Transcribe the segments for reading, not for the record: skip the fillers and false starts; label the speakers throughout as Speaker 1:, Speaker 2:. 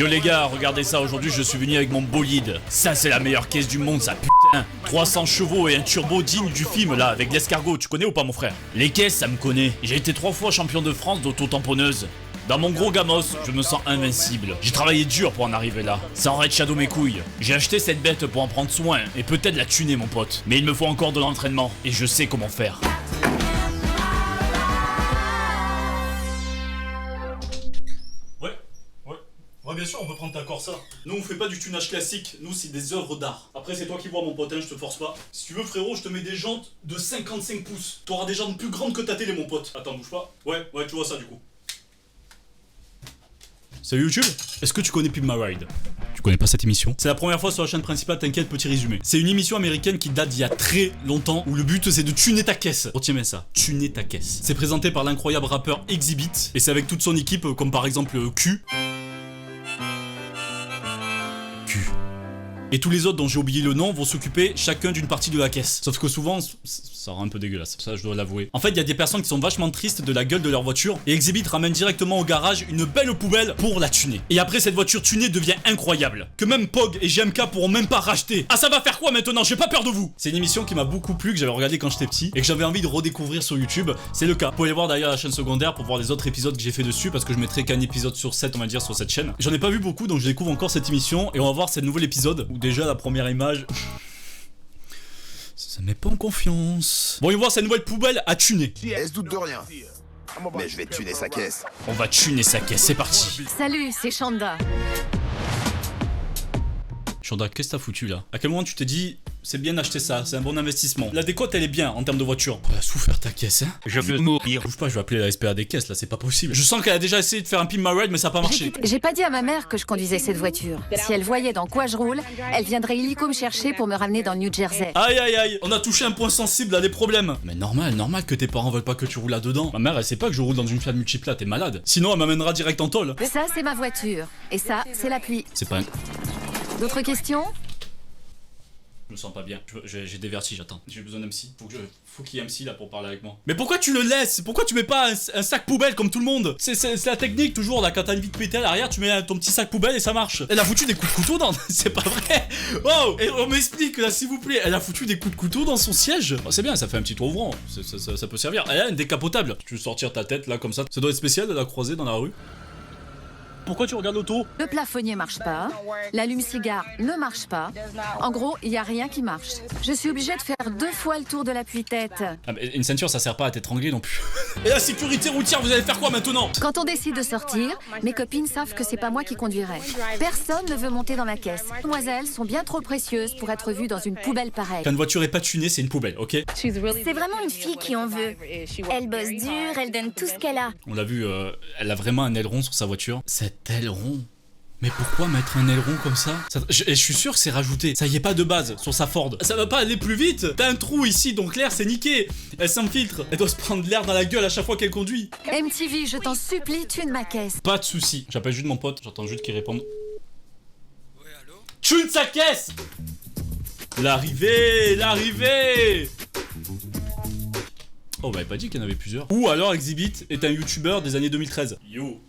Speaker 1: Yo les gars, regardez ça, aujourd'hui je suis venu avec mon bolide. Ça c'est la meilleure caisse du monde, ça putain. 300 chevaux et un turbo digne du film là, avec l'escargot, tu connais ou pas mon frère? Les caisses ça me connaît, j'ai été 3 fois champion de France d'auto-tamponneuse. Dans mon gros gamos, je me sens invincible. J'ai travaillé dur pour en arriver là. Sans Red Shadow mes couilles. J'ai acheté cette bête pour en prendre soin et peut-être la tuner mon pote. Mais il me faut encore de l'entraînement et je sais comment faire. Ouais bien sûr on peut prendre ta Corsa. Nous on fait pas du tunage classique, nous c'est des œuvres d'art. Après c'est toi qui vois mon pote, hein, je te force pas. Si tu veux frérot, je te mets des jantes de 55 pouces. T'auras des jantes plus grandes que ta télé mon pote. Attends bouge pas. Ouais tu vois ça du coup. Salut YouTube, est-ce que tu connais Pimp My Ride? Tu connais pas cette émission? C'est la première fois sur la chaîne principale, t'inquiète, petit résumé. C'est une émission américaine qui date d'il y a très longtemps, où le but c'est de tuner ta caisse. Retiens bien ça, tuner ta caisse. C'est présenté par l'incroyable rappeur Exhibit, et c'est avec toute son équipe, comme par exemple Q. Et tous les autres dont j'ai oublié le nom vont s'occuper chacun d'une partie de la caisse. Sauf que souvent, ça rend un peu dégueulasse, ça je dois l'avouer. En fait, il y a des personnes qui sont vachement tristes de la gueule de leur voiture, et Exhibit ramène directement au garage une belle poubelle pour la tuner. Et après, cette voiture tunée devient incroyable, que même Pog et GMK pourront même pas racheter. Ah ça va faire quoi maintenant? J'ai pas peur de vous. C'est une émission qui m'a beaucoup plu, que j'avais regardé quand j'étais petit, et que j'avais envie de redécouvrir sur YouTube. C'est le cas. Vous pouvez aller voir d'ailleurs la chaîne secondaire pour voir les autres épisodes que j'ai fait dessus, parce que je mettrai qu'un épisode sur 7, on va dire, sur cette chaîne. J'en ai pas vu beaucoup, donc je découvre encore cette émission, et on va voir ce nouvel épisode, où déjà la première image... ça met pas en confiance. Bon, on va voir cette nouvelle poubelle à tuner.
Speaker 2: Elle se doute de rien. Mais je vais tuner sa caisse.
Speaker 1: On va tuner sa caisse, c'est parti.
Speaker 3: Salut, c'est Shanda.
Speaker 1: Shanda, qu'est-ce que t'as foutu là? À quel moment tu t'es dit c'est bien d'acheter ça, c'est un bon investissement? La décote elle est bien en termes de voiture. Elle a souffert ta caisse hein. Je veux mourir. Bouge pas, je vais appeler la SPA des caisses là, c'est pas possible. Je sens qu'elle a déjà essayé de faire un Pimp My Ride mais ça a pas marché.
Speaker 3: J'ai pas dit à ma mère que je conduisais cette voiture. Si elle voyait dans quoi je roule, elle viendrait illico me chercher pour me ramener dans le New Jersey.
Speaker 1: Aïe aïe aïe, on a touché un point sensible là, des problèmes. Mais normal que tes parents veulent pas que tu roules là-dedans. Ma mère elle sait pas que je roule dans une Fiat Multipla, t'es malade. Sinon elle m'amènera direct en tôle.
Speaker 3: Ça c'est ma voiture. Et ça, c'est la pluie.
Speaker 1: C'est pas un...
Speaker 3: D'autres questions?
Speaker 1: Je me sens pas bien, j'ai des vertiges, attends. J'ai besoin d'un psy, faut qu'il y ait un psy là pour parler avec moi. Mais pourquoi tu le laisses? Pourquoi tu mets pas un sac poubelle comme tout le monde? C'est la technique toujours là, quand t'as une vie de péter à l'arrière, tu mets ton petit sac poubelle et ça marche. Elle a foutu des coups de couteau dans... c'est pas vrai. Oh, et on m'explique là s'il vous plaît. Elle a foutu des coups de couteau dans son siège. Oh, c'est bien, ça fait un petit tour ouvrant, ça peut servir. Elle a une décapotable. Tu veux sortir ta tête là comme ça. Ça doit être spécial de la croiser dans la rue. Pourquoi tu regardes l'auto?
Speaker 3: Le plafonnier marche pas, l'allume-cigare ne marche pas. En gros, il y a rien qui marche. Je suis obligée de faire 2 fois le tour de l'appui-tête.
Speaker 1: Ah, mais une ceinture ça sert pas à t'étrangler non plus. Et la sécurité routière, vous allez faire quoi maintenant?
Speaker 3: Quand on décide de sortir, mes copines savent que c'est pas moi qui conduirai. Personne ne veut monter dans ma caisse. Les demoiselles sont bien trop précieuses pour être vues dans une poubelle pareille.
Speaker 1: Quand une voiture est pas tunée, c'est une poubelle, ok?
Speaker 4: C'est vraiment une fille qui en veut. Elle bosse dur, elle donne tout ce qu'elle a.
Speaker 1: On l'a vu, elle a vraiment un aileron sur sa voiture. Cet aileron. Mais pourquoi mettre un aileron comme ça, je suis sûr que c'est rajouté. Ça y est pas de base sur sa Ford. Ça va pas aller plus vite. T'as un trou ici donc l'air c'est niqué. Elle s'infiltre. Elle doit se prendre l'air dans la gueule à chaque fois qu'elle conduit.
Speaker 3: MTV, je t'en supplie, tune ma caisse.
Speaker 1: Pas de soucis. J'appelle juste mon pote. J'attends juste qu'il réponde. Ouais, allô? Tune sa caisse. L'arrivée. Oh, bah, elle pas dit qu'il y en avait plusieurs. Ou alors Exhibit est un YouTuber des années 2013. Yo.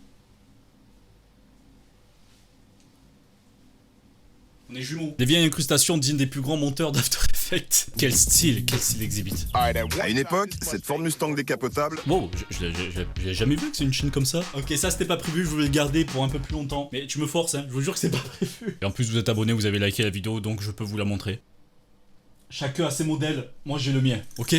Speaker 1: On est jumeaux. Des vieilles incrustations dignes des plus grands monteurs d'After Effects. Quel style Exhibit.
Speaker 2: À une époque, cette Ford Mustang décapotable...
Speaker 1: Wow, j'ai jamais vu que c'est une chaîne comme ça. Ok, ça c'était pas prévu, je voulais le garder pour un peu plus longtemps. Mais tu me forces, hein, je vous jure que c'est pas prévu. Et en plus vous êtes abonné, vous avez liké la vidéo, donc je peux vous la montrer. Chacun a ses modèles, moi j'ai le mien, ok?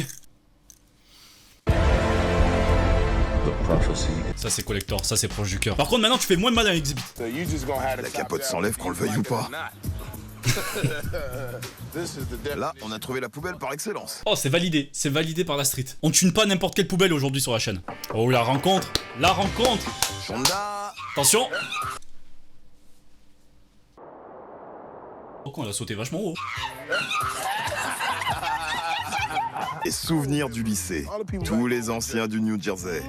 Speaker 1: Ça c'est collector, ça c'est proche du cœur. Par contre maintenant tu fais moins de mal à Exhibit.
Speaker 2: La capote s'enlève qu'on le veuille ou pas. Là, on a trouvé la poubelle par excellence.
Speaker 1: Oh c'est validé par la street. On tune pas n'importe quelle poubelle aujourd'hui sur la chaîne. Oh la rencontre.
Speaker 2: Shonda.
Speaker 1: Attention. Oh quand elle a sauté vachement haut.
Speaker 2: Et souvenirs du lycée. Tous les anciens du New Jersey.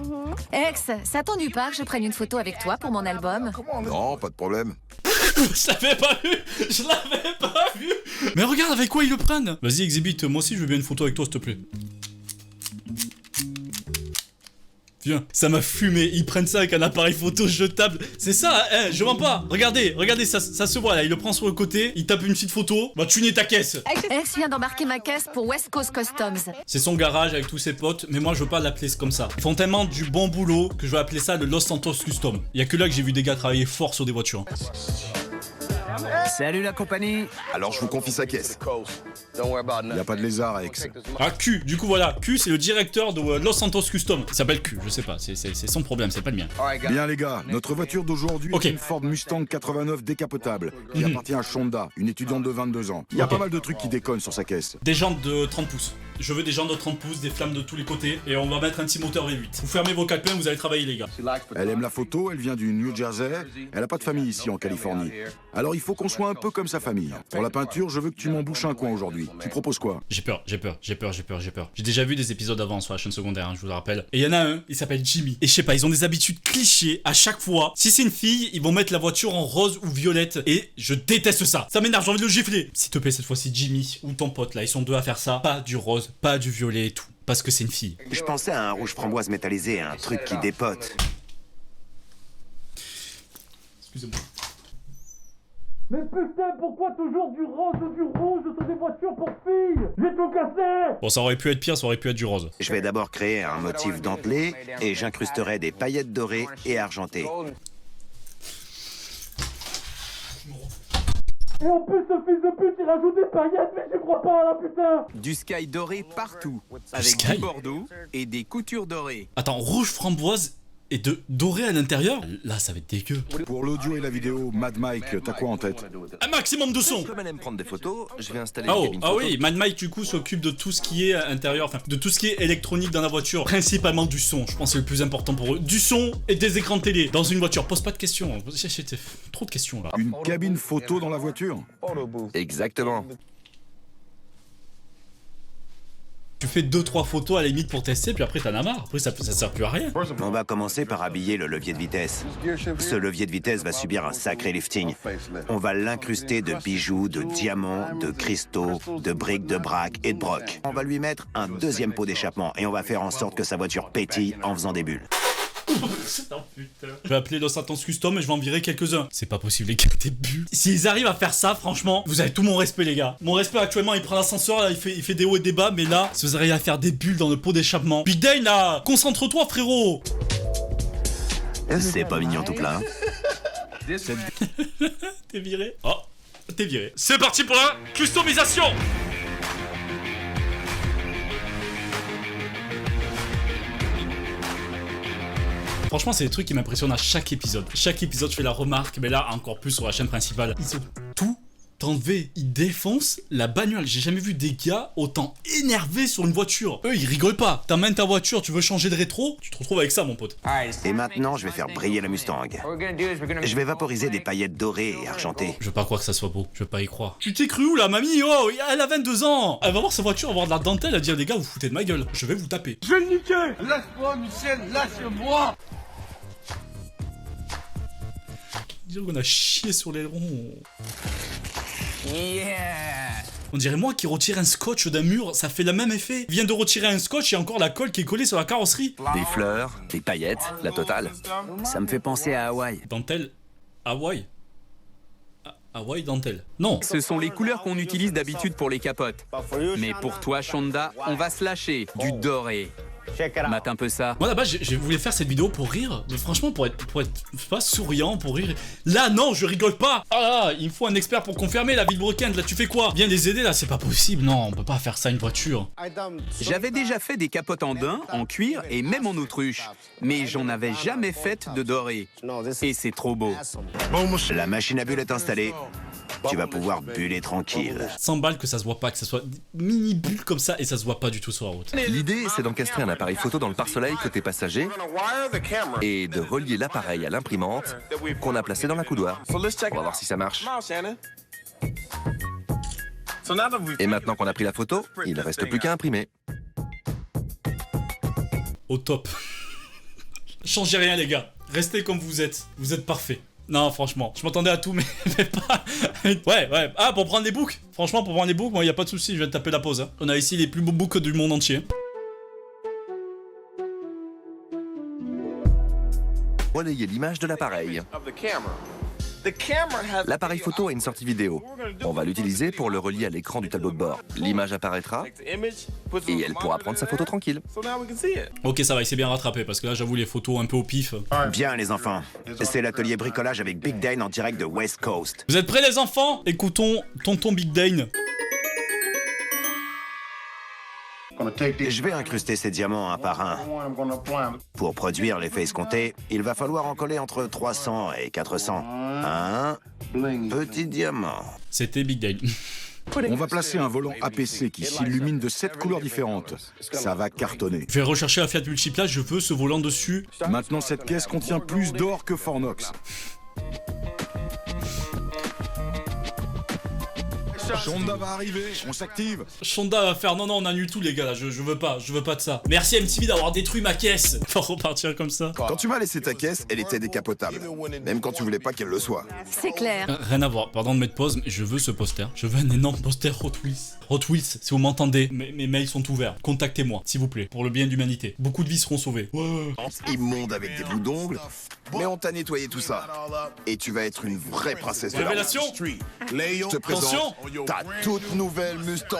Speaker 3: Ex, ça t'ennuie pas que je prenne une photo avec toi pour mon album?
Speaker 2: Non, pas de problème.
Speaker 1: Je l'avais pas vu. Mais regarde avec quoi ils le prennent. Vas-y Exhibit, moi aussi je veux bien une photo avec toi s'il te plaît. Viens, ça m'a fumé. Ils prennent ça avec un appareil photo jetable. C'est ça, hein, je mens pas. Regardez, ça se voit là. Il le prend sur le côté, il tape une petite photo. Va tuner ta caisse.
Speaker 3: Ex vient d'embarquer ma caisse pour West Coast Customs.
Speaker 1: C'est son garage avec tous ses potes, mais moi je veux pas l'appeler comme ça. Ils font tellement du bon boulot que je vais appeler ça le Los Santos Custom. Il y a que là que j'ai vu des gars travailler fort sur des voitures.
Speaker 5: Salut la compagnie.
Speaker 2: Alors je vous confie sa caisse. Il n'y a pas de lézard, Ex.
Speaker 1: Ah, Q, du coup voilà, Q c'est le directeur de Los Santos Custom. Il s'appelle Q, je sais pas, c'est son problème, c'est pas le mien.
Speaker 2: Bien les gars, notre voiture d'aujourd'hui
Speaker 1: Ok.
Speaker 2: est une Ford Mustang 89 décapotable qui appartient à Shonda, une étudiante de 22 ans. Il y a
Speaker 1: Ok.
Speaker 2: pas mal de trucs qui déconnent sur sa caisse.
Speaker 1: Des jantes de 30 pouces. Je veux des jantes de 30 pouces, des flammes de tous les côtés, et on va mettre un petit moteur V8. Vous fermez vos 4 pleins, vous allez travailler les gars.
Speaker 2: Elle aime la photo, elle vient du New Jersey, elle a pas de famille ici en Californie. Alors il faut qu'on soit un peu comme sa famille. Pour la peinture, je veux que tu m'embouches un coin aujourd'hui. Tu proposes quoi?
Speaker 1: J'ai peur. J'ai déjà vu des épisodes avant sur la chaîne secondaire, hein, je vous le rappelle. Et il y en a un, il s'appelle Jimmy. Et je sais pas, ils ont des habitudes clichés à chaque fois. Si c'est une fille, ils vont mettre la voiture en rose ou violette. Et je déteste ça. Ça m'énerve, j'ai envie de le gifler. S'il te plaît, cette fois-ci, Jimmy ou ton pote là, ils sont deux à faire ça. Pas du rose, pas du violet et tout. Parce que c'est une fille.
Speaker 6: Je pensais à un rouge framboise métallisé, un truc qui dépote.
Speaker 1: Excusez-moi. Mais putain, pourquoi toujours du rose ou du rouge sur des voitures pour filles? J'ai tout cassé! Bon, ça aurait pu être pire, ça aurait pu être du rose.
Speaker 6: Je vais d'abord créer un motif dentelé et j'incrusterai des paillettes dorées et argentées.
Speaker 1: Et en plus, ce fils de pute, il rajoute des paillettes, mais je crois pas, là, putain!
Speaker 5: Du sky doré partout. Avec
Speaker 1: sky
Speaker 5: du bordeaux et des coutures dorées.
Speaker 1: Attends, rouge framboise et de doré à l'intérieur? Là, ça va être dégueu.
Speaker 2: Pour l'audio et la vidéo, Mad Mike, t'as quoi en tête?
Speaker 1: Un maximum de son!
Speaker 7: Je peux même prendre des photos, je vais installer
Speaker 1: Ah,
Speaker 7: une
Speaker 1: oh,
Speaker 7: cabine
Speaker 1: ah
Speaker 7: photo.
Speaker 1: oui, Mad Mike du coup s'occupe de tout ce qui est intérieur, enfin de tout ce qui est électronique dans la voiture, principalement du son, je pense que c'est le plus important pour eux. Du son et des écrans de télé dans une voiture, pose pas de questions, trop de questions là.
Speaker 2: Une cabine photo dans la voiture?
Speaker 7: Exactement.
Speaker 1: Tu fais 2-3 photos à la limite pour tester, puis après t'en as marre, après ça sert plus à rien.
Speaker 6: On va commencer par habiller le levier de vitesse. Ce levier de vitesse va subir un sacré lifting. On va l'incruster de bijoux, de diamants, de cristaux, de briques de braque et de broc. On va lui mettre un deuxième pot d'échappement et on va faire en sorte que sa voiture pétille en faisant des bulles.
Speaker 1: Je vais appeler Los Santos Custom et je vais en virer quelques-uns. C'est pas possible les gars, des bulles. S'ils arrivent à faire ça, franchement, vous avez tout mon respect les gars. Mon respect actuellement, il prend l'ascenseur, là, il fait des hauts et des bas, mais là, si vous arrivez à faire des bulles dans le pot d'échappement. Big Dane là, concentre-toi frérot.
Speaker 6: C'est pas mignon tout plein.
Speaker 1: T'es viré. Oh, t'es viré. C'est parti pour la customisation. Franchement, c'est des trucs qui m'impressionnent à chaque épisode. Chaque épisode, je fais la remarque, mais là, encore plus sur la chaîne principale. Ils ont tout enlevé. Ils défoncent la bagnole. J'ai jamais vu des gars autant énervés sur une voiture. Eux, ils rigolent pas. T'amènes ta voiture, tu veux changer de rétro, tu te retrouves avec ça, mon pote.
Speaker 6: Et maintenant, je vais faire briller la Mustang. Je vais vaporiser des paillettes dorées et argentées.
Speaker 1: Je veux pas croire que ça soit beau. Je veux pas y croire. Tu t'es cru où, la mamie? Oh, elle a 22 ans. Elle va voir sa voiture, avoir de la dentelle, elle va dire, les gars, vous foutez de ma gueule. Je vais vous taper. Je vais le niquer. Lâche-moi, Michel, lâche-moi. Dire qu'on a chié sur l'aileron.
Speaker 5: Yeah.
Speaker 1: On dirait moi qui retire un scotch d'un mur, ça fait le même effet. Il vient de retirer un scotch, il y a encore la colle qui est collée sur la carrosserie.
Speaker 7: Des fleurs, des paillettes, la totale.
Speaker 5: Ça me fait penser à Hawaï.
Speaker 1: Dentelle Hawaï. Hawaï dentelle. Non.
Speaker 5: Ce sont les couleurs qu'on utilise d'habitude pour les capotes. Mais pour toi, Shonda, on va se lâcher. Du doré. Mate un peu ça.
Speaker 1: Moi là-bas, je voulais faire cette vidéo pour rire. Mais franchement, pour être pas souriant, pour rire. Là, non, je rigole pas. Ah là, il me faut un expert pour confirmer la vilebrequin. Là, tu fais quoi? Viens les aider là, c'est pas possible. Non, on peut pas faire ça à une voiture.
Speaker 5: J'avais déjà fait des capotes en daim, en cuir et même en autruche. Mais j'en avais jamais fait de doré. Et c'est trop beau.
Speaker 6: La machine à bulles est installée. Tu vas pouvoir buller tranquille.
Speaker 1: 100 balles que ça se voit pas, que ça soit mini bulle comme ça et ça se voit pas du tout sur la route.
Speaker 7: L'idée, c'est d'encastrer un appareil photo dans le pare-soleil côté passager et de relier l'appareil à l'imprimante qu'on a placé dans la coudoir. On va voir si ça marche. Et maintenant qu'on a pris la photo, il ne reste plus qu'à imprimer.
Speaker 1: Au top. Changez rien les gars, restez comme vous êtes parfaits. Non franchement, je m'attendais à tout mais pas... ouais, ah pour prendre les books. Franchement pour prendre les books, moi y a pas de souci, je vais te taper la pause hein. On a ici les plus beaux books du monde entier.
Speaker 7: relayer l'image de l'appareil. L'appareil photo a une sortie vidéo. On va l'utiliser pour le relier à l'écran du tableau de bord. L'image apparaîtra et elle pourra prendre sa photo tranquille.
Speaker 1: Ok, ça va, il s'est bien rattrapé parce que là, j'avoue, les photos un peu au pif.
Speaker 6: Bien les enfants, c'est l'atelier bricolage avec Big Dane en direct de West Coast.
Speaker 1: Vous êtes prêts, les enfants? Écoutons tonton Big Dane.
Speaker 6: Je vais incruster ces diamants un par un. Pour produire l'effet escompté, il va falloir en coller entre 300 et 400. Un petit diamant.
Speaker 1: C'était Big Dane.
Speaker 2: On va placer un volant APC qui s'illumine de 7 couleurs différentes. Ça va cartonner.
Speaker 1: Je vais rechercher la Fiat Multiplace, je veux ce volant dessus.
Speaker 2: Maintenant, cette caisse contient plus d'or que Fort Knox. Shonda va arriver, on s'active.
Speaker 1: Shonda va faire non, on annule tout, les gars, là, je veux pas de ça. Merci MTV d'avoir détruit ma caisse. Faut repartir comme ça.
Speaker 8: Quand tu m'as laissé ta caisse, elle était décapotable. Même quand tu voulais pas qu'elle le soit.
Speaker 3: C'est clair.
Speaker 1: Rien à voir, pardon de mettre pause, mais je veux ce poster. Je veux un énorme poster Hot Wheels. Hot Wheels, si vous m'entendez, mes mails sont ouverts. Contactez-moi, s'il vous plaît, pour le bien de l'humanité. Beaucoup de vies seront sauvées. Ouais.
Speaker 8: Immonde avec des bouts d'ongles. Mais on t'a nettoyé tout ça. Et tu vas être une vraie princesse de la
Speaker 1: Révélation.
Speaker 8: Je te présente ta toute nouvelle Mustang.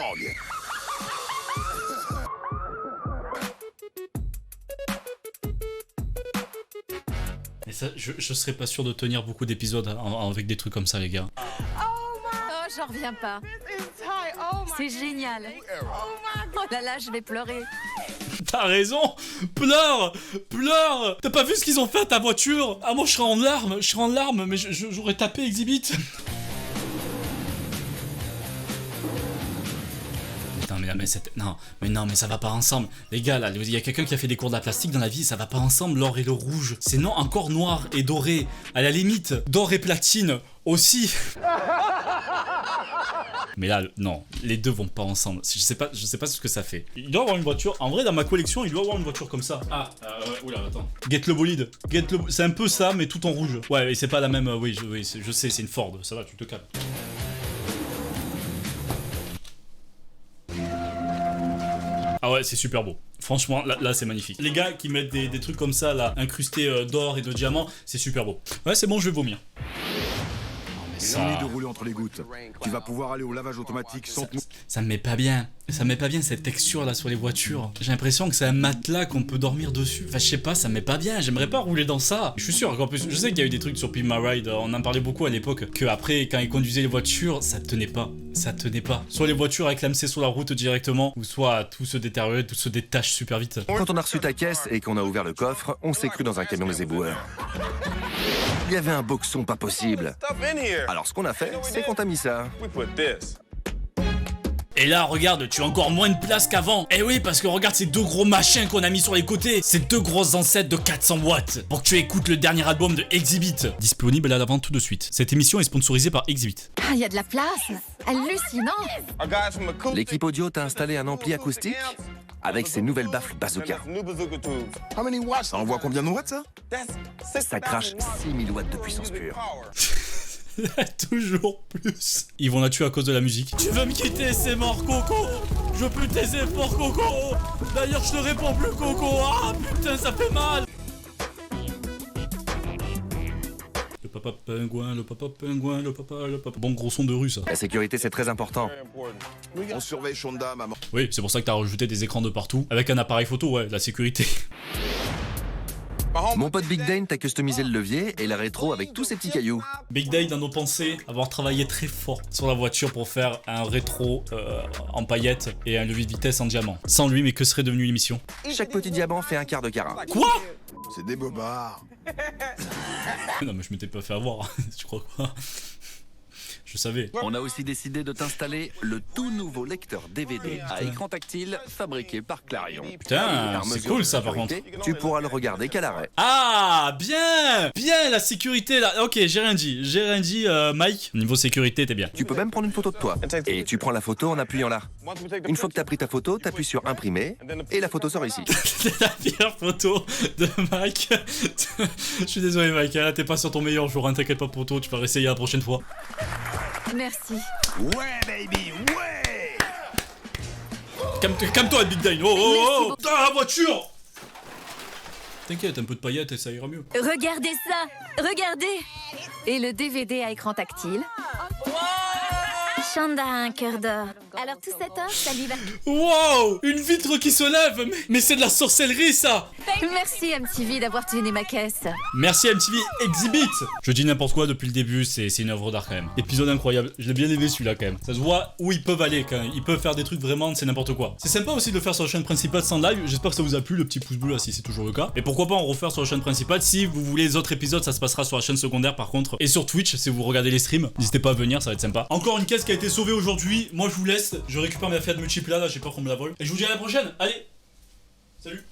Speaker 1: Et ça, je serais pas sûr de tenir beaucoup d'épisodes avec des trucs comme ça, les gars.
Speaker 3: Oh, j'en reviens pas. C'est génial. Oh là là, je vais pleurer.
Speaker 1: T'as raison. Pleure. T'as pas vu ce qu'ils ont fait à ta voiture? Ah, moi, je serais en larmes, mais j'aurais tapé Exhibit. Non, mais ça va pas ensemble. Les gars, là, il y a quelqu'un qui a fait des cours de la plastique dans la vie, ça va pas ensemble, l'or et le rouge. C'est non, encore noir et doré. À la limite, d'or et platine aussi. Mais là, non, les deux vont pas ensemble. Je sais pas ce que ça fait. Il doit avoir une voiture. En vrai, dans ma collection, il doit avoir une voiture comme ça. Ah, oula, attends. Get le bolide. C'est un peu ça, mais tout en rouge. Ouais, et c'est pas la même. Oui, je sais, c'est une Ford. Ça va, tu te calmes. Ah ouais, c'est super beau. Franchement, là c'est magnifique. Les gars qui mettent des trucs comme ça, là, incrustés d'or et de diamants, c'est super beau. Ouais, c'est bon, je vais vomir.
Speaker 2: Ça... de rouler entre les gouttes. Tu vas pouvoir aller au lavage automatique sans...
Speaker 1: Ça me met pas bien. Ça me met pas bien cette texture là sur les voitures. J'ai l'impression que c'est un matelas qu'on peut dormir dessus. Enfin, je sais pas, ça me met pas bien. J'aimerais pas rouler dans ça. Je suis sûr qu'en plus, je sais qu'il y a eu des trucs sur Pimp My Ride. On en parlait beaucoup à l'époque. Que après, quand ils conduisaient les voitures, ça tenait pas. Ça tenait pas. Soit les voitures avec l'AMC sur la route directement, ou soit tout se détériorait, tout se détache super vite.
Speaker 7: Quand on a reçu ta caisse et qu'on a ouvert le coffre, on s'est cru dans un camion des éboueurs. Il y avait un boxon pas possible. Alors ce qu'on a fait, c'est qu'on t'a mis ça.
Speaker 1: Et là, regarde, tu as encore moins de place qu'avant. Eh oui, parce que regarde ces deux gros machins qu'on a mis sur les côtés. Ces deux grosses enceintes de 400 watts. Pour que tu écoutes le dernier album de Exhibit. Disponible à la vente tout de suite. Cette émission est sponsorisée par Exhibit.
Speaker 3: Ah, il y a de la place. Hallucinant.
Speaker 7: L'équipe audio t'a installé un ampli acoustique avec ses nouvelles baffles bazooka.
Speaker 8: Ça envoie combien de watts, ça?
Speaker 7: Ça crache 6000 watts de puissance pure.
Speaker 1: Toujours plus. Ils vont la tuer à cause de la musique. Tu veux me quitter, c'est mort, Coco. Je veux plus tes efforts, Coco. D'ailleurs, je te réponds plus, Coco. Ah, putain, ça fait mal. Le papa pingouin, le papa pingouin, le papa. Bon, gros son de rue, ça.
Speaker 7: La sécurité, c'est très important.
Speaker 8: On surveille Shonda, maman.
Speaker 1: Oui, c'est pour ça que t'as rajouté des écrans de partout. Avec un appareil photo, ouais, la sécurité.
Speaker 7: Mon pote Big Dane t'a customisé le levier et la rétro avec tous ces petits cailloux.
Speaker 1: Big Dane, dans nos pensées, avoir travaillé très fort sur la voiture pour faire un rétro en paillettes et un levier de vitesse en diamant. Sans lui, mais que serait devenue l'émission?
Speaker 7: Chaque petit diamant fait un quart de carat.
Speaker 1: Quoi?
Speaker 8: C'est des bobards.
Speaker 1: Non, mais je m'étais pas fait avoir, tu crois quoi? Je savais.
Speaker 7: On a aussi décidé de t'installer le tout nouveau lecteur DVD à écran tactile fabriqué par Clarion.
Speaker 1: Putain, c'est cool ça par contre.
Speaker 7: Tu pourras le regarder qu'à l'arrêt.
Speaker 1: Ah, bien. Bien la sécurité là. Ok, j'ai rien dit, Mike. Niveau sécurité, t'es bien.
Speaker 7: Tu peux même prendre une photo de toi. Et tu prends la photo en appuyant là. Une fois que t'as pris ta photo, t'appuies sur imprimer et la photo sort ici.
Speaker 1: C'est la pire photo de Mike. Je suis désolé Mike, là t'es pas sur ton meilleur jour, hein, t'inquiète pas pour toi, tu vas réessayer la prochaine fois.
Speaker 3: Merci.
Speaker 8: Ouais, baby, ouais.
Speaker 1: Calme-toi, Big Dane. Oh, oh, oh. Dans la voiture. T'inquiète, un peu de paillettes et ça ira mieux.
Speaker 4: Regardez ça. Regardez.
Speaker 3: Et le DVD à écran tactile.
Speaker 4: Shanda a un cœur d'or. Alors tout cet or, ça lui va.
Speaker 1: Wow! Une vitre qui se lève! Mais c'est de la sorcellerie, ça!
Speaker 3: Merci MTV d'avoir tenu ma caisse.
Speaker 1: Merci MTV Exhibit! Je dis n'importe quoi depuis le début, c'est une œuvre d'art quand même. Épisode incroyable, je l'ai bien aimé celui-là quand même. Ça se voit où ils peuvent aller quand même. Ils peuvent faire des trucs vraiment, c'est n'importe quoi. C'est sympa aussi de le faire sur la chaîne principale sans live. J'espère que ça vous a plu, le petit pouce bleu là si c'est toujours le cas. Et pourquoi pas en refaire sur la chaîne principale. Si vous voulez les autres épisodes, ça se passera sur la chaîne secondaire par contre. Et sur Twitch, si vous regardez les streams, n'hésitez pas à venir, ça va être sympa. Encore une caisse qui a été sauvée aujourd'hui. Moi je vous laisse, je récupère ma Fiat Multipla là, j'ai peur qu'on me la vole. Et je vous dis à la prochaine, allez! Salut!